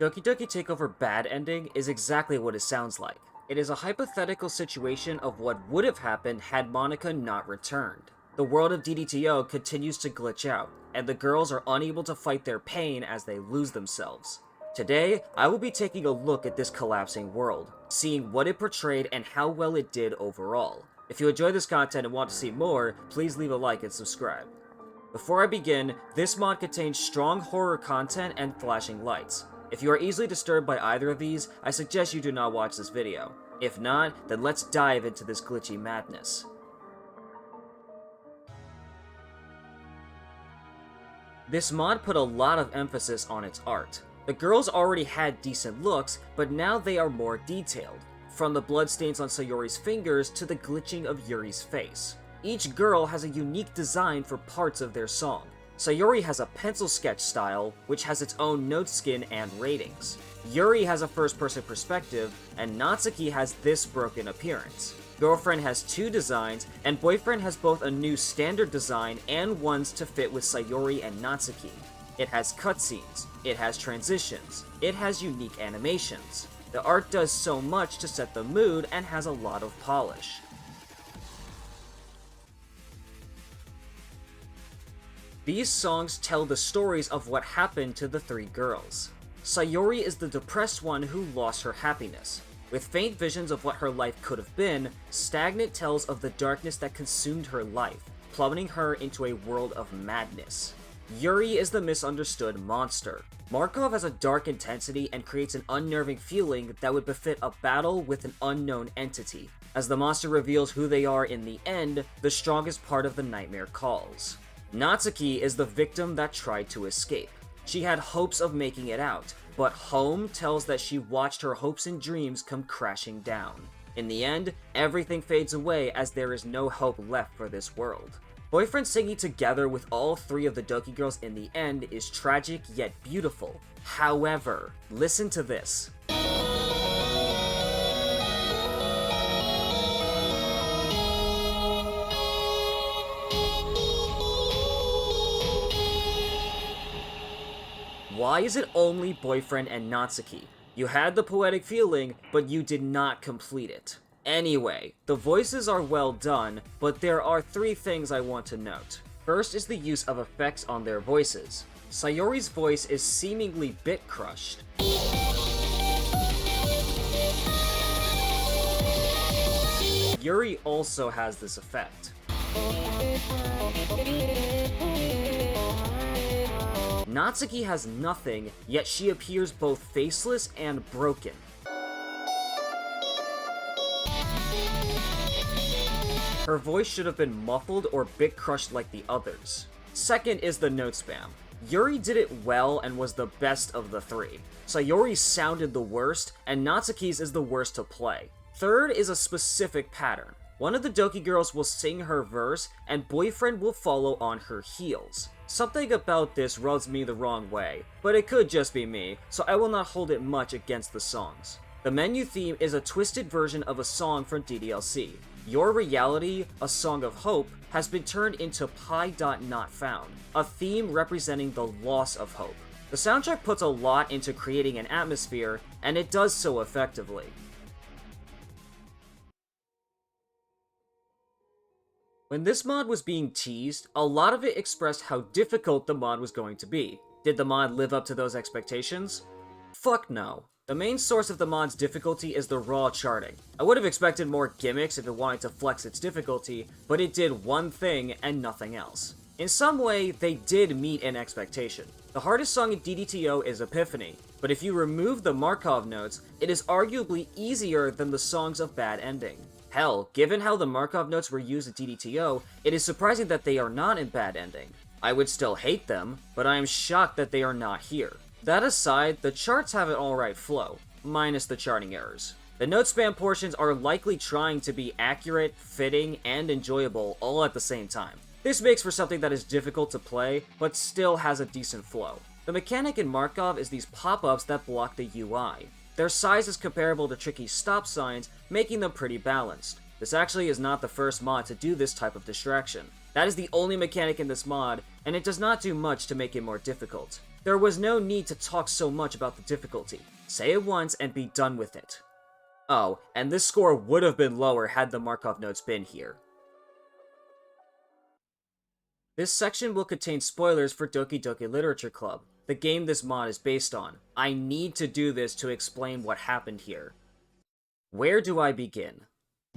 Doki Doki Takeover Bad Ending is exactly what it sounds like. It is a hypothetical situation of what would have happened had Monica not returned. The world of DDTO continues to glitch out, and the girls are unable to fight their pain as they lose themselves. Today, I will be taking a look at this collapsing world, seeing what it portrayed and how well it did overall. If you enjoy this content and want to see more, please leave a like and subscribe. Before I begin, this mod contains strong horror content and flashing lights. If you are easily disturbed by either of these, I suggest you do not watch this video. If not, then let's dive into this glitchy madness. This mod put a lot of emphasis on its art. The girls already had decent looks, but now they are more detailed, from the bloodstains on Sayori's fingers to the glitching of Yuri's face. Each girl has a unique design for parts of their song. Sayori has a pencil sketch style, which has its own note skin and ratings. Yuri has a first-person perspective, and Natsuki has this broken appearance. Girlfriend has two designs, and Boyfriend has both a new standard design and ones to fit with Sayori and Natsuki. It has cutscenes, it has transitions, it has unique animations. The art does so much to set the mood and has a lot of polish. These songs tell the stories of what happened to the three girls. Sayori is the depressed one who lost her happiness. With faint visions of what her life could have been, Stagnant tells of the darkness that consumed her life, plummeting her into a world of madness. Yuri is the misunderstood monster. Markov has a dark intensity and creates an unnerving feeling that would befit a battle with an unknown entity. As the monster reveals who they are in the end, the strongest part of the nightmare calls. Natsuki is the victim that tried to escape. She had hopes of making it out, but Home tells that she watched her hopes and dreams come crashing down. In the end, everything fades away as there is no hope left for this world. Boyfriend singing together with all three of the Doki girls in the end is tragic yet beautiful. However, listen to this. Why is it only Boyfriend and Natsuki? You had the poetic feeling, but you did not complete it. Anyway, the voices are well done, but there are three things I want to note. First is the use of effects on their voices. Sayori's voice is seemingly bit crushed. Yuri also has this effect. Natsuki has nothing, yet she appears both faceless and broken. Her voice should have been muffled or bit crushed like the others. Second is the note spam. Yuri did it well and was the best of the three. Sayori's sounded the worst, and Natsuki's is the worst to play. Third is a specific pattern. One of the Doki girls will sing her verse, and Boyfriend will follow on her heels. Something about this rubs me the wrong way, but it could just be me, so I will not hold it much against the songs. The menu theme is a twisted version of a song from DDLC. Your Reality, A Song of Hope, has been turned into Pi. Not Found, a theme representing the loss of hope. The soundtrack puts a lot into creating an atmosphere, and it does so effectively. When this mod was being teased, a lot of it expressed how difficult the mod was going to be. Did the mod live up to those expectations? Fuck no. The main source of the mod's difficulty is the raw charting. I would have expected more gimmicks if it wanted to flex its difficulty, but it did one thing and nothing else. In some way, they did meet an expectation. The hardest song in DDTO is Epiphany, but if you remove the Markov notes, it is arguably easier than the songs of Bad Ending. Hell, given how the Markov notes were used in DDTO, it is surprising that they are not in Bad Ending. I would still hate them, but I am shocked that they are not here. That aside, the charts have an alright flow, minus the charting errors. The note spam portions are likely trying to be accurate, fitting, and enjoyable all at the same time. This makes for something that is difficult to play, but still has a decent flow. The mechanic in Markov is these pop-ups that block the UI. Their size is comparable to tricky stop signs, making them pretty balanced. This actually is not the first mod to do this type of distraction. That is the only mechanic in this mod, and it does not do much to make it more difficult. There was no need to talk so much about the difficulty. Say it once and be done with it. Oh, and this score would have been lower had the Markov notes been here. This section will contain spoilers for Doki Doki Literature Club, the game this mod is based on. I need to do this to explain what happened here. Where do I begin?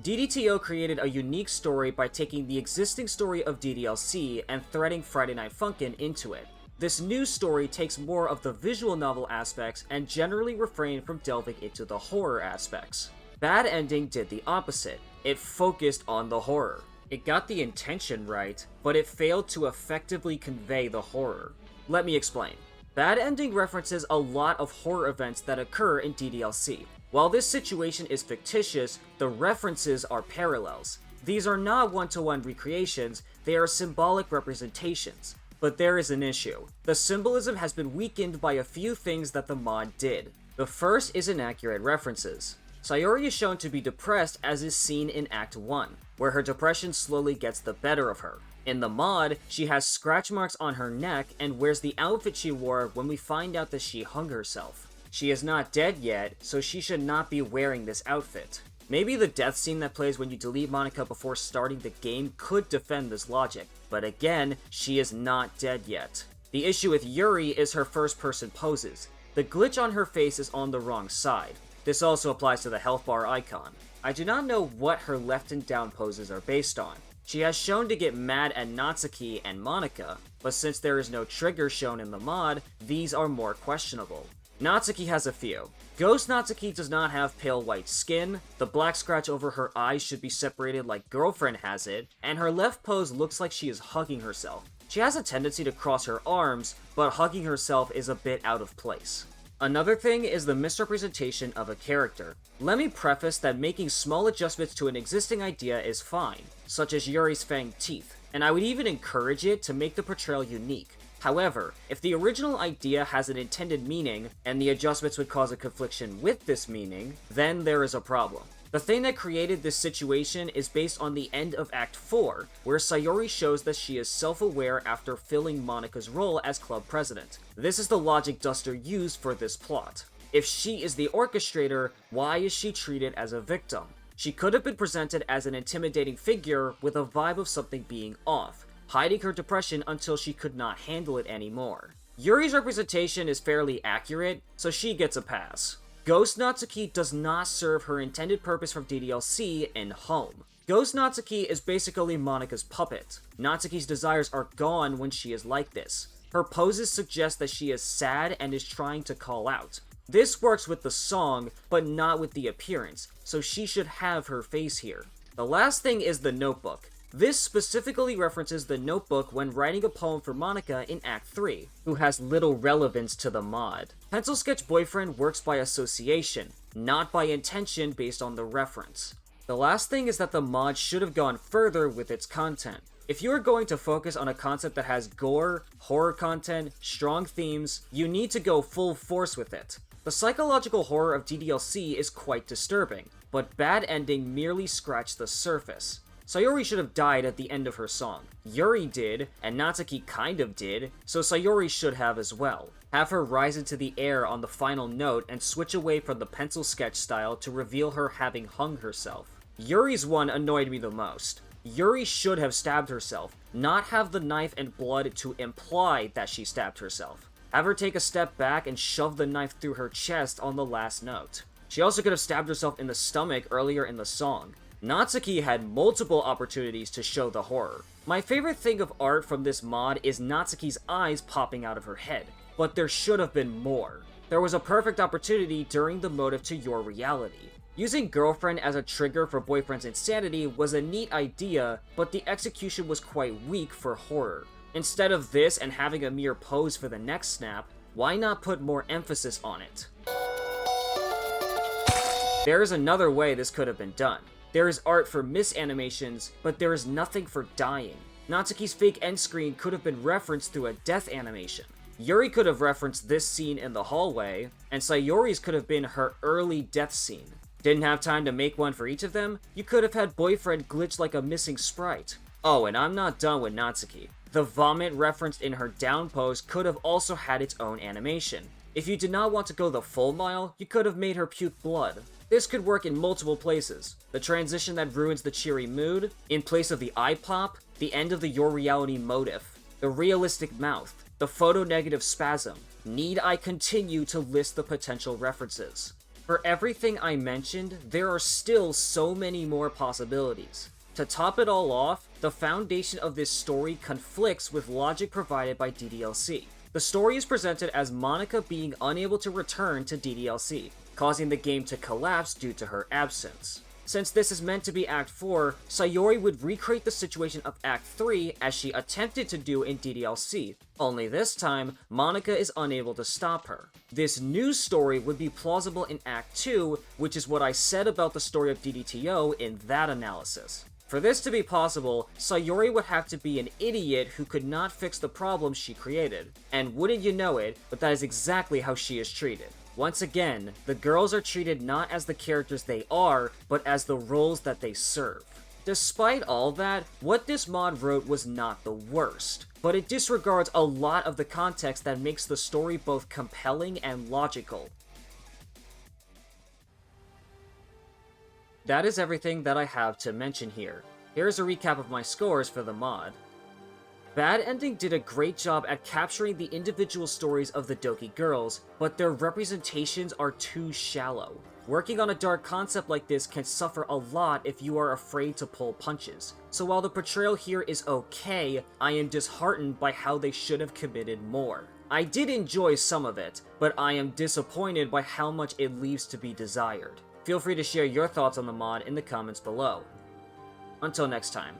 DDTO created a unique story by taking the existing story of DDLC and threading Friday Night Funkin' into it. This new story takes more of the visual novel aspects and generally refrained from delving into the horror aspects. Bad Ending did the opposite. It focused on the horror. It got the intention right, but it failed to effectively convey the horror. Let me explain. Bad Ending references a lot of horror events that occur in DDLC. While this situation is fictitious, the references are parallels. These are not one-to-one recreations, they are symbolic representations. But there is an issue. The symbolism has been weakened by a few things that the mod did. The first is inaccurate references. Sayori is shown to be depressed as is seen in Act 1, where her depression slowly gets the better of her. In the mod, she has scratch marks on her neck and wears the outfit she wore when we find out that she hung herself. She is not dead yet, so she should not be wearing this outfit. Maybe the death scene that plays when you delete Monika before starting the game could defend this logic, but again, she is not dead yet. The issue with Yuri is her first-person poses. The glitch on her face is on the wrong side. This also applies to the health bar icon. I do not know what her left and down poses are based on. She has shown to get mad at Natsuki and Monika, but since there is no trigger shown in the mod, these are more questionable. Natsuki has a few. Ghost Natsuki does not have pale white skin, the black scratch over her eyes should be separated like Girlfriend has it, and her left pose looks like she is hugging herself. She has a tendency to cross her arms, but hugging herself is a bit out of place. Another thing is the misrepresentation of a character. Let me preface that making small adjustments to an existing idea is fine, such as Yuri's fanged teeth, and I would even encourage it to make the portrayal unique. However, if the original idea has an intended meaning, and the adjustments would cause a confliction with this meaning, then there is a problem. The thing that created this situation is based on the end of Act 4, where Sayori shows that she is self-aware after filling Monika's role as club president. This is the logic Duster used for this plot. If she is the orchestrator, why is she treated as a victim? She could have been presented as an intimidating figure with a vibe of something being off, hiding her depression until she could not handle it anymore. Yuri's representation is fairly accurate, so she gets a pass. Ghost Natsuki does not serve her intended purpose from DDLC in Home. Ghost Natsuki is basically Monika's puppet. Natsuki's desires are gone when she is like this. Her poses suggest that she is sad and is trying to call out. This works with the song, but not with the appearance, so she should have her face here. The last thing is the notebook. This specifically references the notebook when writing a poem for Monika in Act 3, who has little relevance to the mod. Pencil Sketch Boyfriend works by association, not by intention based on the reference. The last thing is that the mod should have gone further with its content. If you are going to focus on a concept that has gore, horror content, strong themes, you need to go full force with it. The psychological horror of DDLC is quite disturbing, but Bad Ending merely scratched the surface. Sayori should have died at the end of her song. Yuri did, and Natsuki kind of did, so Sayori should have as well. Have her rise into the air on the final note and switch away from the pencil sketch style to reveal her having hung herself. Yuri's one annoyed me the most. Yuri should have stabbed herself, not have the knife and blood to imply that she stabbed herself. Have her take a step back and shove the knife through her chest on the last note. She also could have stabbed herself in the stomach earlier in the song. Natsuki had multiple opportunities to show the horror. My favorite thing of art from this mod is Natsuki's eyes popping out of her head, but there should have been more. There was a perfect opportunity during the motive to your reality. Using Girlfriend as a trigger for Boyfriend's insanity was a neat idea, but the execution was quite weak for horror. Instead of this and having a mere pose for the next snap, why not put more emphasis on it? There is another way this could have been done. There is art for misanimations, but there is nothing for dying. Natsuki's fake end screen could have been referenced through a death animation. Yuri could have referenced this scene in the hallway, and Sayori's could have been her early death scene. Didn't have time to make one for each of them? You could have had Boyfriend glitch like a missing sprite. Oh, and I'm not done with Natsuki. The vomit referenced in her down pose could have also had its own animation. If you did not want to go the full mile, you could have made her puke blood. This could work in multiple places. The transition that ruins the cheery mood, in place of the eye pop, the end of the your reality motif, the realistic mouth, the photo-negative spasm. Need I continue to list the potential references? For everything I mentioned, there are still so many more possibilities. To top it all off, the foundation of this story conflicts with logic provided by DDLC. The story is presented as Monika being unable to return to DDLC, causing the game to collapse due to her absence. Since this is meant to be Act 4, Sayori would recreate the situation of Act 3 as she attempted to do in DDLC, only this time, Monika is unable to stop her. This new story would be plausible in Act 2, which is what I said about the story of DDTO in that analysis. For this to be possible, Sayori would have to be an idiot who could not fix the problems she created. And wouldn't you know it, but that is exactly how she is treated. Once again, the girls are treated not as the characters they are, but as the roles that they serve. Despite all that, what this mod wrote was not the worst, but it disregards a lot of the context that makes the story both compelling and logical. That is everything that I have to mention here. Here's a recap of my scores for the mod. Bad Ending did a great job at capturing the individual stories of the Doki girls, but their representations are too shallow. Working on a dark concept like this can suffer a lot if you are afraid to pull punches. So while the portrayal here is okay, I am disheartened by how they should have committed more. I did enjoy some of it, but I am disappointed by how much it leaves to be desired. Feel free to share your thoughts on the mod in the comments below. Until next time.